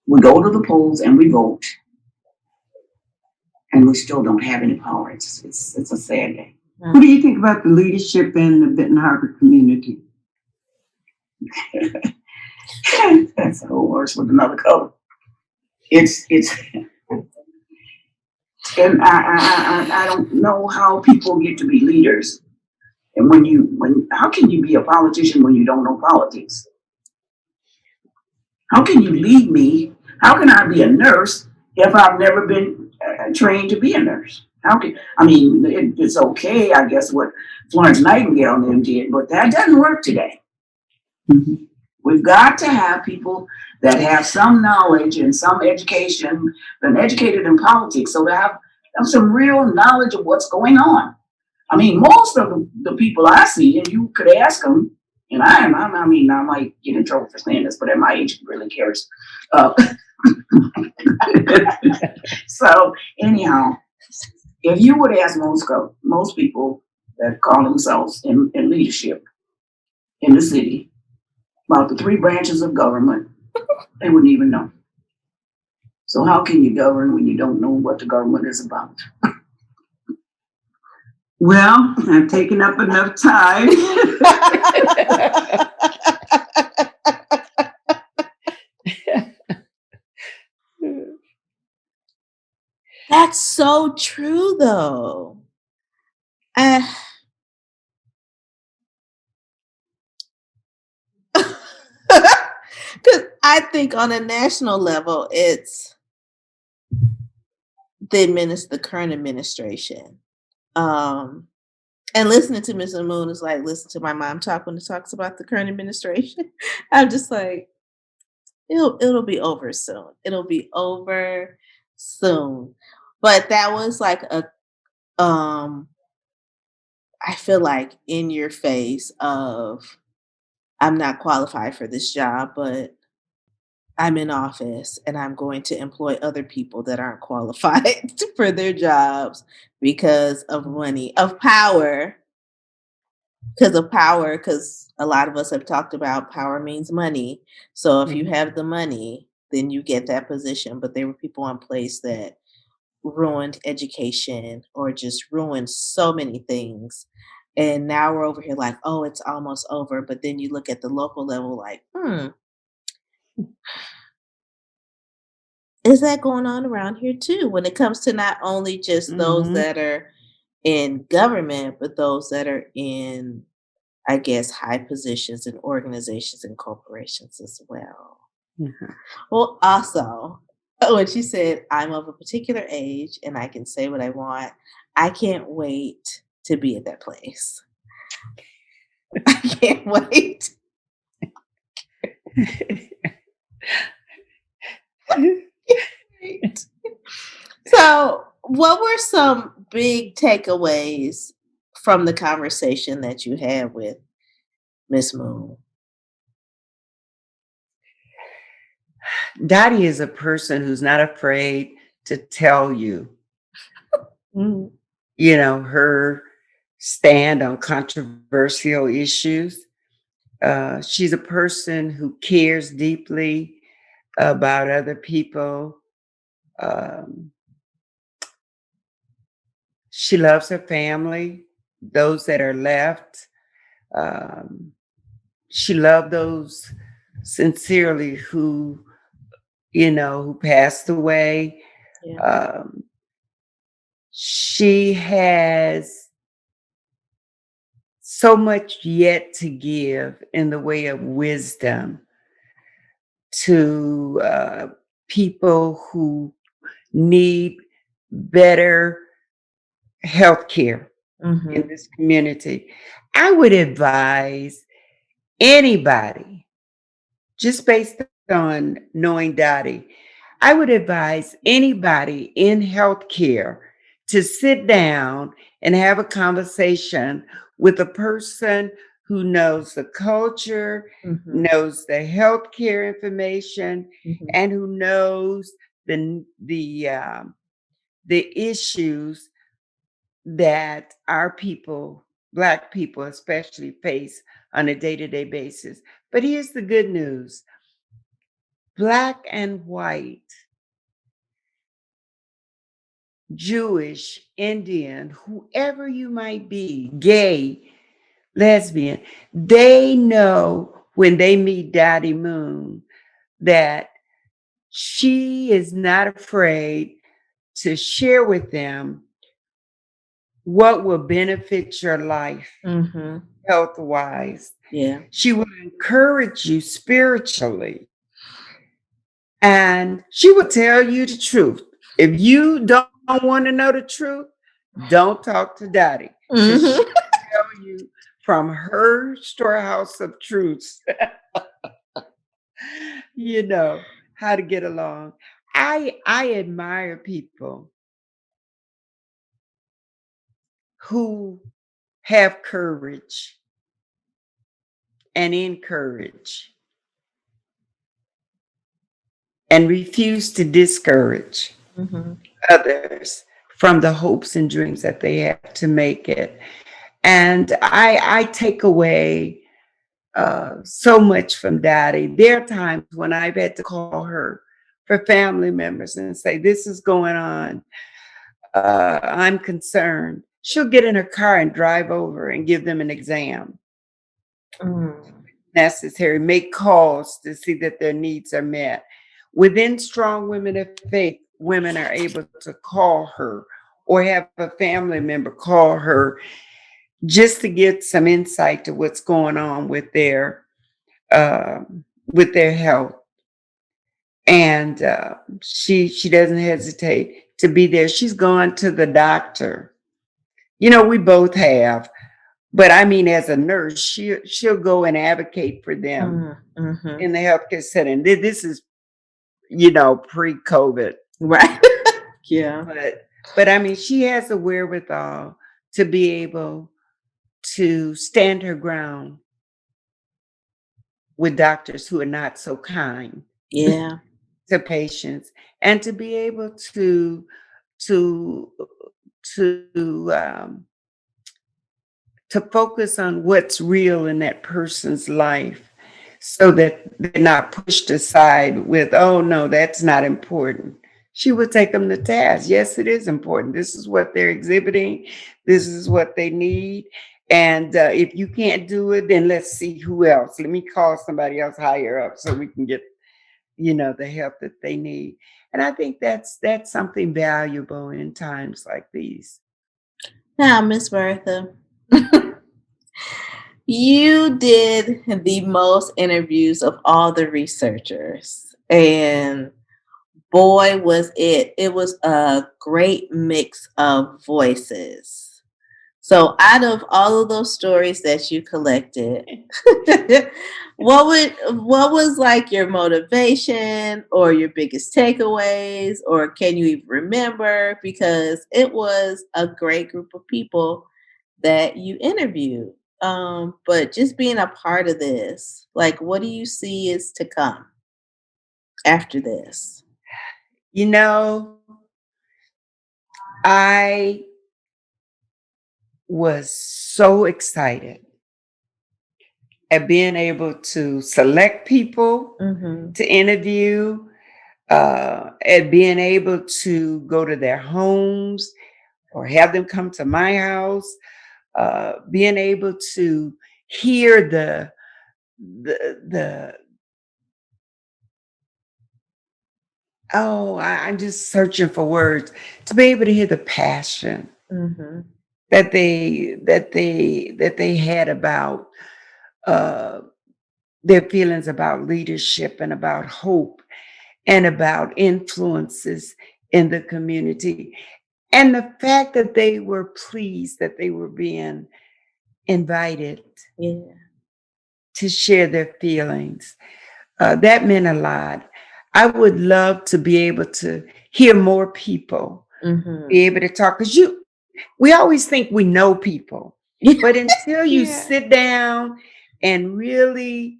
We go to the polls and we vote, and we still don't have any power. It's a sad day. What do you think about the leadership in the Benton Harbor community? That's a whole horse with another color. It's and I don't know how people get to be leaders. And how can you be a politician when you don't know politics? How can you lead me? How can I be a nurse if I've never been trained to be a nurse? It's okay, I guess, what Florence Nightingale and them did, but that doesn't work today. Mm-hmm. We've got to have people that have some knowledge and some education, been educated in politics, so they have some real knowledge of what's going on. I mean, most of the people I see, and you could ask them, and I might get in trouble for saying this, but at my age, who really cares? So anyhow, if you would ask most people that call themselves in leadership in the city about the three branches of government, they wouldn't even know. So how can you govern when you don't know what the government is about? Well, I've taken up enough time. That's so true, though. Because I think on a national level, it's the current administration. And listening to Mr. Moon is like listening to my mom talk when it talks about the current administration. I'm just like, It'll be over soon. It'll be over soon. But that was like a um I feel like in your face of I'm not qualified for this job, but I'm in office and I'm going to employ other people that aren't qualified for their jobs because of money, of power, because a lot of us have talked about power means money. So if you Mhm. have the money, then you get that position. But there were people in place that ruined education or just ruined so many things. And now we're over here like, oh, it's almost over. But then you look at the local level like, is that going on around here too? When it comes to not only just those Mhm. that are in government, but those that are in, I guess, high positions in organizations and corporations as well. Mhm. Well, also, when she said, I'm of a particular age and I can say what I want, I can't wait to be at that place. I can't wait. Wait. So, what were some big takeaways from the conversation that you had with Miss Moon? Dottie is a person who's not afraid to tell you, Mhm. her stand on controversial issues. She's a person who cares deeply about other people. Um, she loves her family, those that are left. Um, she loved those sincerely who passed away. Yeah. Um, she has so much yet to give in the way of wisdom to people who need better health care in Mhm. this community. I would advise anybody, just based on knowing Dottie, I would advise anybody in healthcare to sit down and have a conversation with a person who knows the culture, Mhm. knows the healthcare information, Mhm. and who knows the issues that our people, Black people especially, face on a day-to-day basis. But here's the good news: Black and white, Jewish, Indian, whoever you might be, gay, lesbian, they know when they meet Dottie Moon that she is not afraid to share with them what will benefit your life Mhm. health wise. Yeah. She will encourage you spiritually, and she will tell you the truth. If you don't want to know the truth, don't talk to Dottie, because Mhm. she'll tell you from her storehouse of truths, you know, how to get along. I admire people who have courage and encourage and refuse to discourage Mhm. others from the hopes and dreams that they have to make it. And I take away so much from Dottie. There are times when I've had to call her for family members and say, this is going on. I'm concerned. She'll get in her car and drive over and give them an exam. Mm. Necessary, make calls to see that their needs are met. Within Strong Women of Faith, women are able to call her or have a family member call her just to get some insight to what's going on with their health. And she doesn't hesitate to be there. She's gone to the doctor. We both have. But I mean, as a nurse, she'll go and advocate for them Mm-hmm. in the healthcare setting. This is, pre-COVID. Right. Yeah. But I mean, she has the wherewithal to be able to stand her ground with doctors who are not so kind Yeah. to patients, and to be able to to um, to focus on what's real in that person's life, so that they're not pushed aside with, oh no, that's not important. She would take them to task. Yes, it is important. This is what they're exhibiting. This is what they need. And if you can't do it, then let's see who else. Let me call somebody else higher up so we can get, the help that they need. And I think that's something valuable in times like these. Now, Miss Bertha, you did the most interviews of all the researchers. And boy, was it. It was a great mix of voices. So out of all of those stories that you collected, what was like your motivation or your biggest takeaways, or can you even remember? Because it was a great group of people that you interviewed. But just being a part of this, like, what do you see is to come after this? You know, I was so excited at being able to select people Mm-hmm. to interview, at being able to go to their homes or have them come to my house, being able to hear the I'm just searching for words, to be able to hear the passion Mm-hmm. that they had about uh, their feelings about leadership and about hope and about influences in the community. And the fact that they were pleased that they were being invited Yeah. to share their feelings, that meant a lot. I would love to be able to hear more people Mm-hmm. be able to talk, because we always think we know people, but until you Yeah. sit down and really,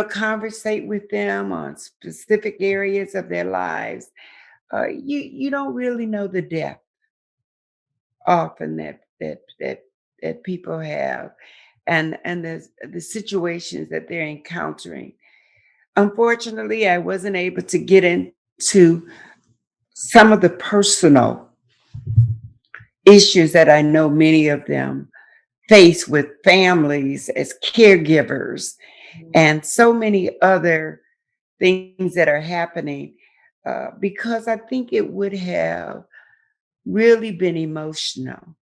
conversate with them on specific areas of their lives, you don't really know the depth often that people have, and the situations that they're encountering. Unfortunately, I wasn't able to get into some of the personal issues that I know many of them face with families as caregivers, and so many other things that are happening, because I think it would have really been emotional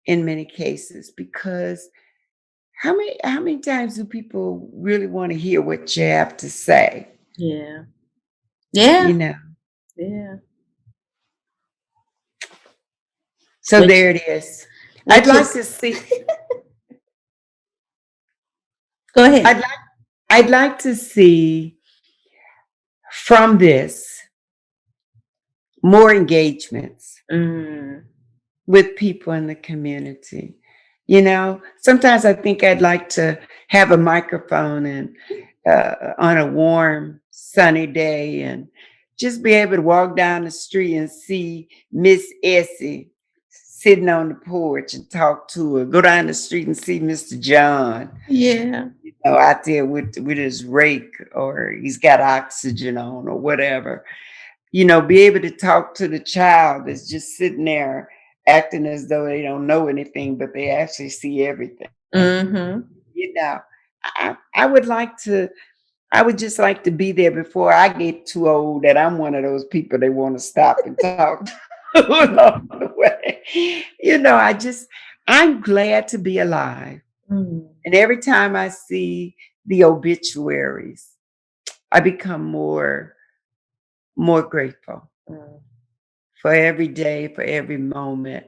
in many cases. Because how many times do people really want to hear what you have to say? Yeah. You Yeah. know. Yeah. So Which there it is. I'd which like is to see. go ahead. I'd like. I'd like to see from this more engagements Mm, with people in the community. Sometimes I think I'd like to have a microphone and on a warm, sunny day, and just be able to walk down the street and see Miss Essie sitting on the porch and talk to her. Go down the street and see Mr. John, yeah. out there with his rake, or he's got oxygen on, or whatever. Be able to talk to the child that's just sitting there acting as though they don't know anything, but they actually see everything. Mm-hmm. You know, I would like to, I would just like to be there before I get too old that I'm one of those people they want to stop and talk to along the way. I'm glad to be alive. Mm, And every time I see the obituaries, I become more grateful mm. for every day, for every moment.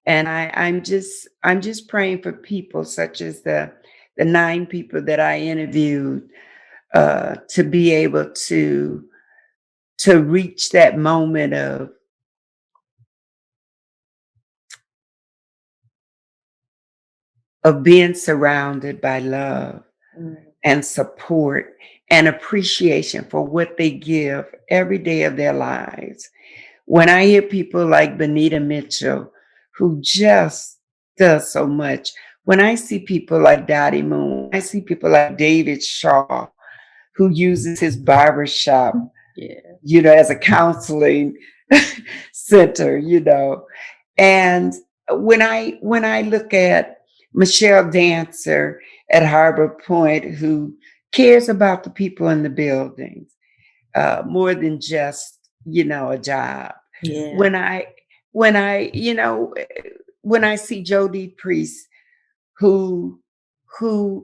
And I'm just praying for people such as the 9 people that I interviewed to be able to reach that moment of being surrounded by love and support and appreciation for what they give every day of their lives. When I hear people like Benita Mitchell, who just does so much, when I see people like Dotty Moon, I see people like David Shaw, who uses his barbershop, as a counseling center, And when I look at Michelle Dancer at Harbor Point, who cares about the people in the buildings more than just a job. Yeah. When I see Joe DePriest, who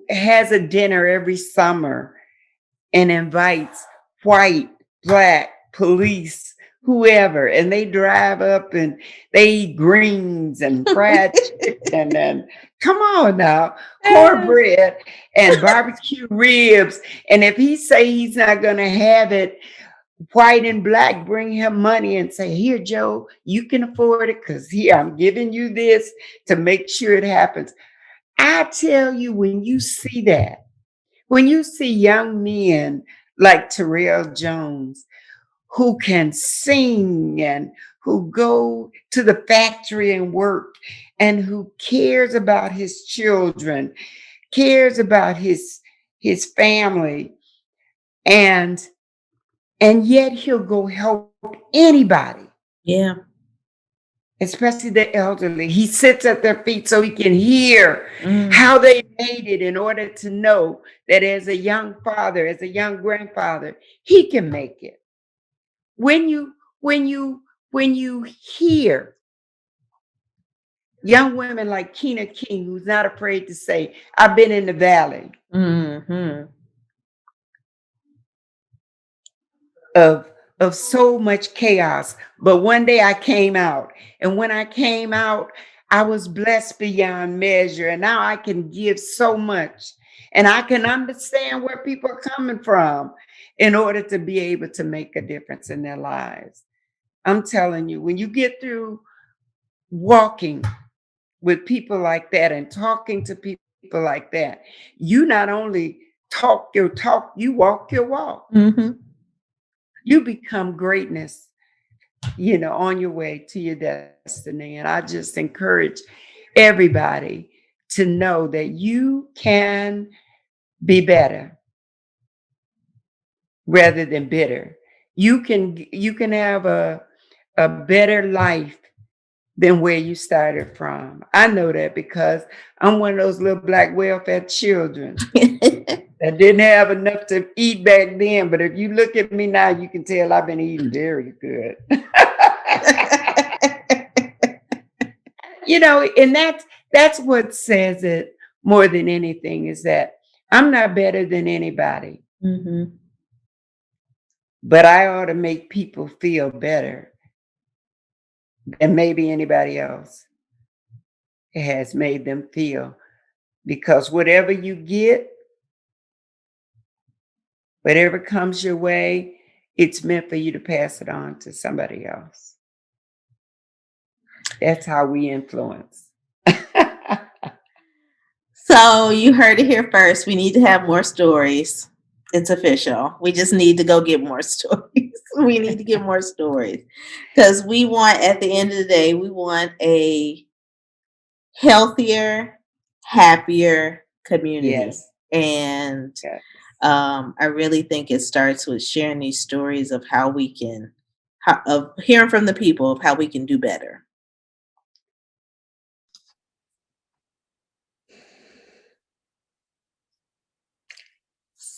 has a dinner every summer and invites white, black, police, whoever, and they drive up and they eat greens and fried chicken and come on now, cornbread and barbecue ribs. And if he say he's not going to have it white and black, bring him money and say, here, Joe, you can afford it because here, I'm giving you this to make sure it happens. I tell you, when you see that, when you see young men like Terrell Jones, who can sing and who go to the factory and work and who cares about his children, cares about his family, and yet he'll go help anybody. Yeah. Especially the elderly. He sits at their feet so he can hear how they made it in order to know that as a young father, as a young grandfather, he can make it. When you hear young women like Keena King, who's not afraid to say, I've been in the valley of so much chaos, but one day I came out, and when I came out, I was blessed beyond measure, and now I can give so much, and I can understand where people are coming from in order to be able to make a difference in their lives. I'm telling you, when you get through walking with people like that and talking to people like that, you not only talk your talk, you walk your walk. You become greatness, on your way to your destiny. And I just encourage everybody to know that you can be better rather than bitter. You can have a better life than where you started from. I know that because I'm one of those little black welfare children that didn't have enough to eat back then. But if you look at me now, you can tell I've been eating very good. And that's what says it more than anything, is that I'm not better than anybody. But I ought to make people feel better than maybe anybody else has made them feel. Because whatever you get, whatever comes your way, it's meant for you to pass it on to somebody else. That's how we influence. So you heard it here first. We need to have more stories. It's official. We just need to go get more stories. We need to get more stories because we want, at the end of the day, we want a healthier, happier community. Yes. And I really think it starts with sharing these stories of how we can, of hearing from the people of how we can do better.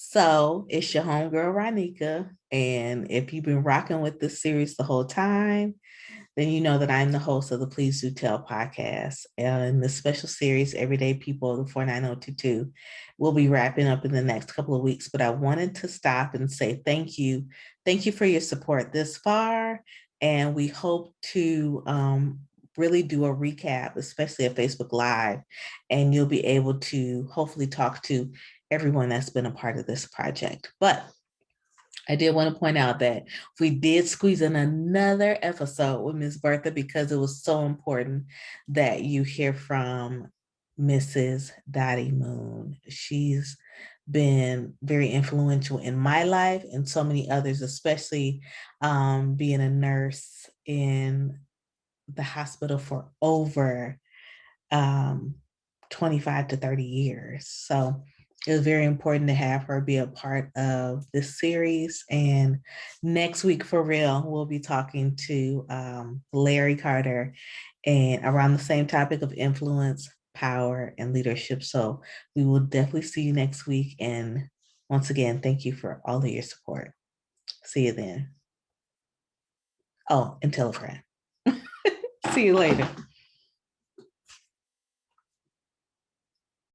So it's your homegirl Ronnika, and if you've been rocking with this series the whole time, then you know that I'm the host of the Please Do Tell podcast. And the special series, Everyday People of the 49022, will be wrapping up in the next couple of weeks. But I wanted to stop and say thank you. Thank you for your support this far. And we hope to really do a recap, especially a Facebook Live, and you'll be able to hopefully talk to everyone that's been a part of this project. But I did want to point out that we did squeeze in another episode with Miss Bertha because it was so important that you hear from Mrs. Dotty Moon. She's been very influential in my life and so many others, especially being a nurse in the hospital for over 25 to 30 years. So it was very important to have her be a part of this series. And next week, for real, we'll be talking to Larry Carter and around the same topic of influence, power, and leadership. So we will definitely see you next week. And once again, thank you for all of your support. See you then. Oh, and tell a friend. See you later.